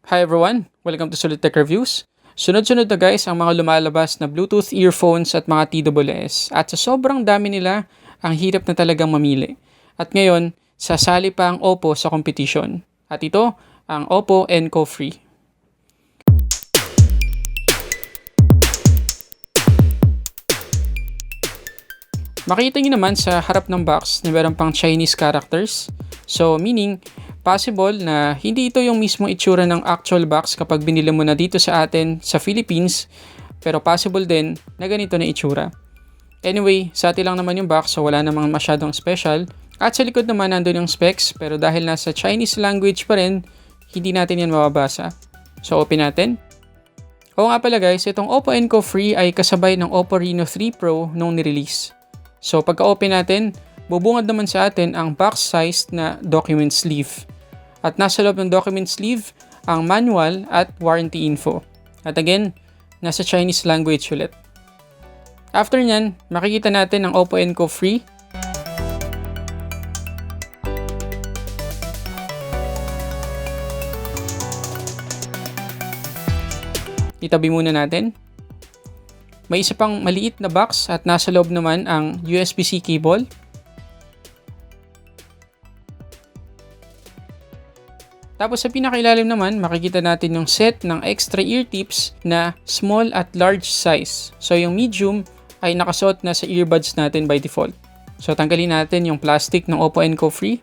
Hi everyone! Welcome to Sulit Tech Reviews. Sunod-sunod na guys ang mga lumalabas na Bluetooth earphones at mga TWS. At sa sobrang dami nila, ang hirap na talagang mamili. At ngayon, sasali pa ang Oppo sa competition. At ito, ang Oppo Enco Free. Makita nyo naman sa harap ng box na meron pang Chinese characters. So, meaning, possible na hindi ito yung mismong itsura ng actual box kapag binili mo na dito sa atin sa Philippines, pero possible din na ganito na itsura. Anyway, sa atin lang naman yung box, so wala namang masyadong special. At sa likod naman nandun yung specs, pero dahil nasa Chinese language pa rin, hindi natin yan mababasa. So, open natin. Oo nga pala guys, itong Oppo Enco Free ay kasabay ng Oppo Reno 3 Pro nung nirelease. So, pagka-open natin, bubungad naman sa atin ang box-sized na document sleeve. At nasa loob ng document sleeve, ang manual at warranty info. At again, nasa Chinese language ulit. After nyan, makikita natin ang Oppo Enco Free. Itabi muna natin. May isa pang maliit na box at nasa loob naman ang USB-C cable. Tapos sa pinakailalim naman, makikita natin yung set ng extra ear tips na small at large size. So yung medium ay nakasuot na sa earbuds natin by default. So tanggalin natin yung plastic ng Oppo Enco Free.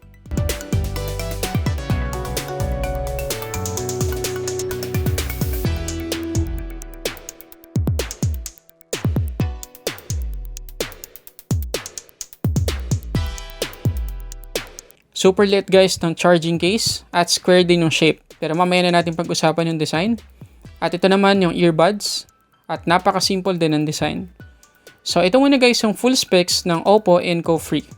Super light guys ng charging case at square din yung shape. Pero mamaya na natin pag-usapan yung design. At ito naman yung earbuds at napaka-simple din ang design. So ito muna guys yung full specs ng Oppo Enco Free.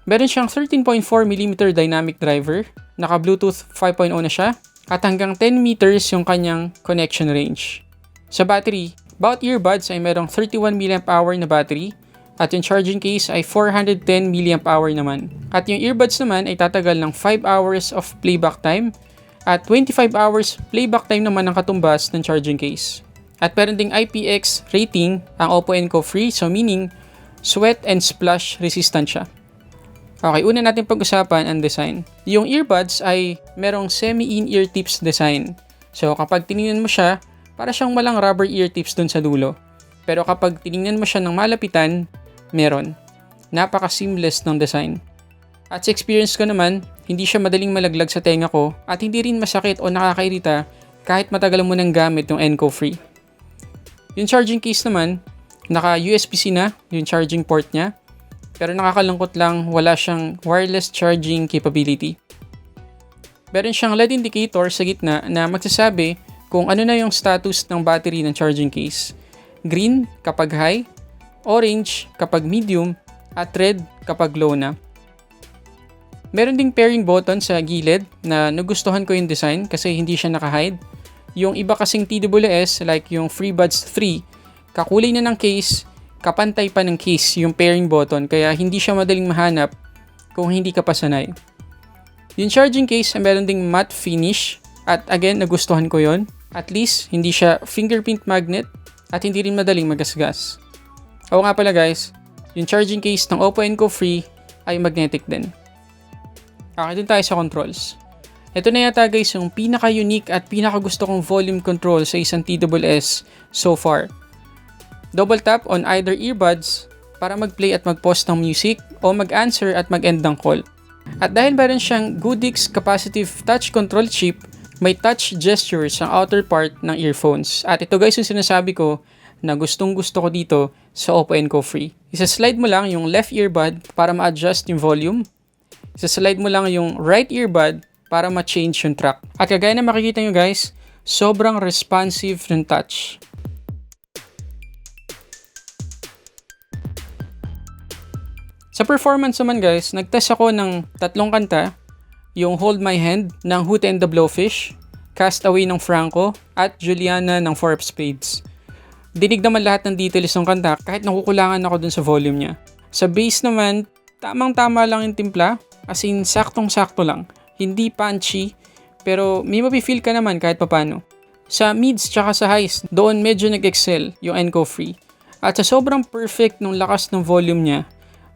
Meron siyang 13.4mm dynamic driver, naka Bluetooth 5.0 na siya, at hanggang 10 meters yung kanyang connection range. Sa battery, bawat earbuds ay merong 31mAh na battery, at yung charging case ay 410mAh naman. At yung earbuds naman ay tatagal ng 5 hours of playback time at 25 hours playback time naman ang katumbas ng charging case. At meron ding IPX rating ang Oppo Enco Free, so meaning sweat and splash resistant siya. Okay, una natin pag-usapan ang design. Yung earbuds ay merong semi-in-ear tips design. So kapag tinignan mo siya, para siyang malang rubber ear tips dun sa dulo. Pero kapag tinignan mo siya ng malapitan, meron. Napaka-seamless ng design. At sa experience ko naman, hindi siya madaling malaglag sa tenga ko at hindi rin masakit o nakakairita kahit matagal mo nang gamit yung Enco Free. Yung charging case naman, naka USB-C na yung charging port niya. Pero nakakalungkot lang, wala siyang wireless charging capability. Meron siyang LED indicator sa gitna na magsasabi kung ano na yung status ng battery ng charging case. Green kapag high, orange kapag medium, at red kapag low na. Meron ding pairing button sa gilid na nagustuhan ko yung design kasi hindi siya naka-hide. Yung iba kasing TWS like yung FreeBuds 3, kakulay na ng case, kapantay pa ng case yung pairing button kaya hindi siya madaling mahanap kung hindi ka pa sanay. Yung charging case ay meron ding matte finish at again nagustuhan ko yon. At least hindi siya fingerprint magnet at hindi rin madaling magasgas. Oo nga pala guys, yung charging case ng Oppo Enco Free ay magnetic din. Okay, dun tayo sa controls. Ito na yata guys yung pinaka-unique at pinaka-gusto kong volume control sa isang TWS so far. Double tap on either earbuds para mag-play at mag-pause ng music o mag-answer at mag-end ng call. At dahil meron siyang Goodix capacitive touch control chip, may touch gestures ang outer part ng earphones. At ito guys yung sinasabi ko na gustong gusto ko dito sa Oppo Enco Free. Isa-slide mo lang yung left earbud para ma-adjust yung volume. Isa-slide mo lang yung right earbud para ma-change yung track. At kagaya na makikita nyo guys, sobrang responsive ng touch. Sa performance naman guys, nagtest ako ng 3 kanta, yung Hold My Hand ng Hootie and the Blowfish, Cast Away ng Franco, at Juliana ng Four of Spades. Dinig naman lahat ng details ng kanta kahit nakukulangan ako dun sa volume niya. Sa bass naman, tamang-tama lang yung timpla, as in saktong-sakto lang. Hindi punchy, pero may mapifeel ka naman kahit papano. Sa mids tsaka sa highs, doon medyo nag-excel yung Enco Free. At sa sobrang perfect ng lakas ng volume niya,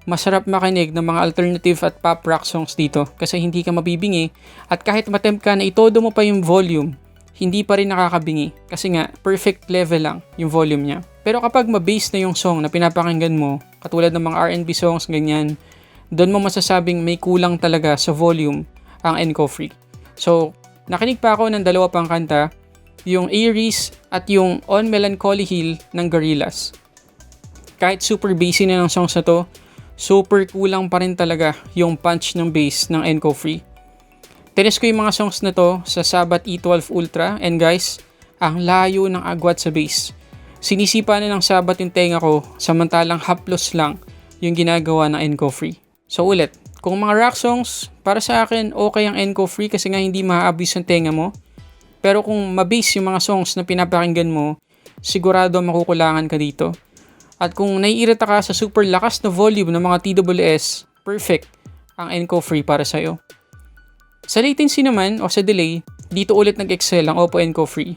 masarap makinig ng mga alternative at pop rock songs dito kasi hindi ka mabibingi at kahit matempt ka na itodo mo pa yung volume, hindi pa rin nakakabingi kasi nga perfect level lang yung volume niya. Pero kapag ma-bass na yung song na pinapakinggan mo, katulad ng mga R&B songs, ganyan, doon mo masasabing may kulang talaga sa volume ang Enco Free. So, nakinig pa ako ng dalawa pang kanta, yung Aries at yung On Melancholy Hill ng Gorillaz. Kahit super bassy na ng songs na to, super kulang pa rin talaga yung punch ng bass ng Enco Free. Tinis ko yung mga songs na to sa Sabat E12 Ultra and guys, ang layo ng agwat sa bass. Sinisipa na ng Sabat yung tenga ko samantalang haplos lang yung ginagawa ng Enco Free. So ulit, kung mga rock songs, para sa akin okay ang Enco Free kasi nga hindi ma-abuse yung tenga mo. Pero kung ma-bass yung mga songs na pinapakinggan mo, sigurado makukulangan ka dito. At kung naiirita ka sa super lakas na volume ng mga TWS, perfect ang Enco Free para sa'yo. Sa latency naman o sa delay, dito ulit nag-excel ang Oppo Enco Free.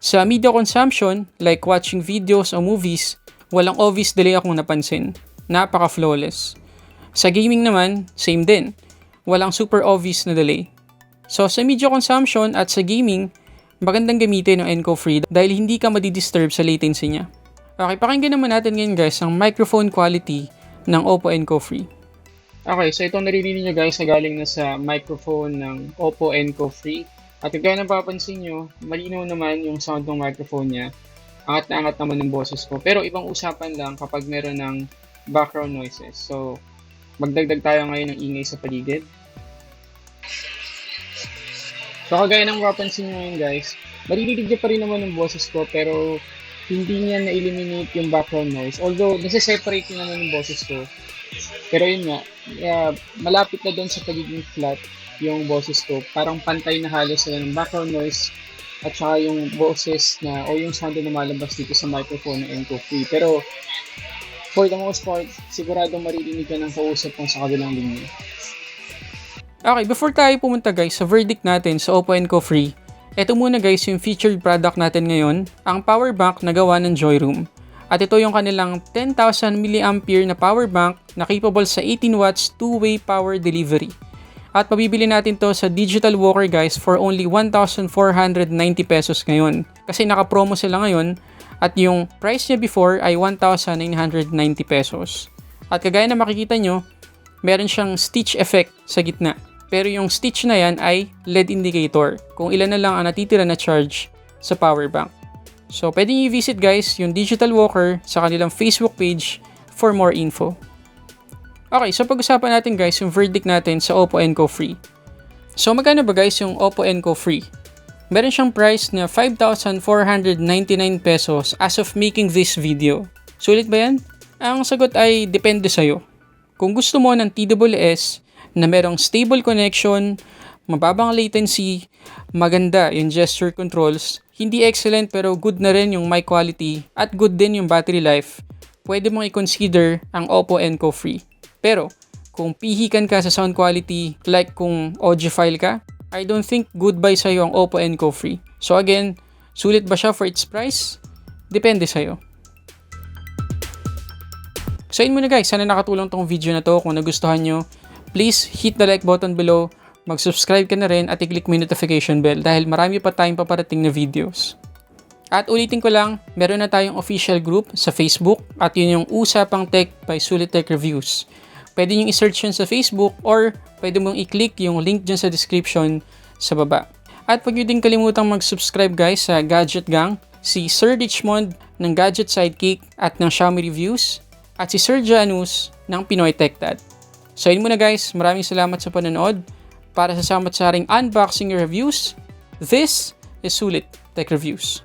Sa media consumption, like watching videos o movies, walang obvious delay akong napansin. Napaka-flawless. Sa gaming naman, same din. Walang super obvious na delay. So sa media consumption at sa gaming, magandang gamitin ang Enco Free dahil hindi ka madidisturb sa latency niya. Okay, pakinggan naman natin ngayon guys ang microphone quality ng Oppo Enco Free. Okay, so itong naririnig nyo guys na galing na sa microphone ng Oppo Enco Free. At kung kaya napapansin nyo, malinaw naman yung sound ng microphone niya. Angat na angat naman ng boses ko. Pero ibang usapan lang kapag meron ng background noises. So, magdagdag tayo ngayon ng ingay sa paligid. So, kagaya ng mapapansin nyo ngayon guys, maririnig nyo pa rin naman ng boses ko pero hindi niya na-eliminate yung background noise. Although, nasa-separate naman yung boses ko. Pero yun nga, malapit na doon sa pagiging flat yung boses ko. Parang pantay na halos sila ng background noise at saka yung boses na o yung sound na lumalabas dito sa microphone ng Enco Free. Pero for the most part, siguradong maririnig ka ng kausap mo sa kabilang linya. Okay, before tayo pumunta guys sa verdict natin sa Oppo Enco Free, eto muna guys yung featured product natin ngayon, ang power bank na gawa ng JOYROOM. At ito yung kanilang 10,000 mAh na power bank na capable sa 18 watts two-way power delivery. At mabibili natin to sa Digital Walker guys for only 1,490 pesos ngayon. Kasi naka-promo sila ngayon at yung price niya before ay 1,990 pesos. At kagaya na makikita nyo, meron siyang stitch effect sa gitna. Pero yung stitch na yan ay LED indicator kung ilan na lang ang natitira na charge sa power bank. So, pwede nyo i-visit guys yung Digital Walker sa kanilang Facebook page for more info. Okay, so pag-usapan natin guys yung verdict natin sa Oppo Enco Free. So, magkano ba guys yung Oppo Enco Free? Meron siyang price na 5,499 pesos as of making this video. Sulit ba yan? Ang sagot ay depende sa'yo. Kung gusto mo ng TWS na merong stable connection, mababang latency, maganda yung gesture controls, hindi excellent pero good na rin yung mic quality at good din yung battery life, pwede mong i-consider ang Oppo Enco Free. Pero, kung pihikan ka sa sound quality like kung audiophile ka, I don't think goodbye sa'yo ang Oppo Enco Free. So again, sulit ba siya for its price? Depende sa'yo. So yun muna guys, sana nakatulong tong video na to. Kung nagustuhan nyo, please hit the like button below, mag-subscribe ka na rin at i-click mo yung notification bell dahil marami pa tayong paparating na videos. At ulitin ko lang, meron na tayong official group sa Facebook at yun yung Usapang Tech by Sulit Tech Reviews. Pwede nyo i-search yun sa Facebook or pwede mong i-click yung link dyan sa description sa baba. At huwag nyo din kalimutang mag-subscribe guys sa Gadget Gang, si Sir Richmond ng Gadget Sidekick at ng Xiaomi Reviews at si Sir Janus ng Pinoy Tech Dad. So yun muna guys, maraming salamat sa panonood. Para sa samat-saring unboxing reviews, this is Sulit Tech Reviews.